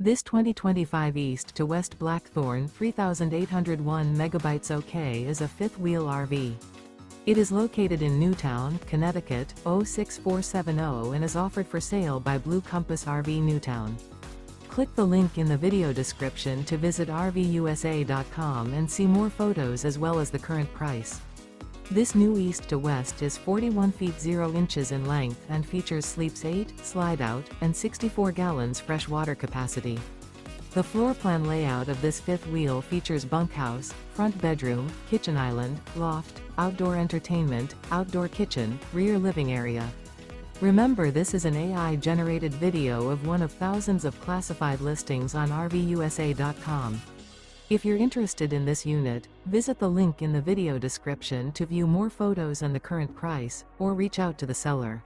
This 2025 East to West Blackthorn 3801 megabytes OK is a fifth-wheel RV. It is located in Newtown, Connecticut, 06470 and is offered for sale by Blue Compass RV Newtown. Click the link in the video description to visit RVUSA.com and see more photos as well as the current price. This new East to West is 41 feet 0 inches in length and features sleeps 8, slide-out, and 64 gallons fresh water capacity. The floor plan layout of this fifth wheel features bunkhouse, front bedroom, kitchen island, loft, outdoor entertainment, outdoor kitchen, rear living area. Remember, this is an AI-generated video of one of thousands of classified listings on RVUSA.com. If you're interested in this unit, visit the link in the video description to view more photos and the current price, or reach out to the seller.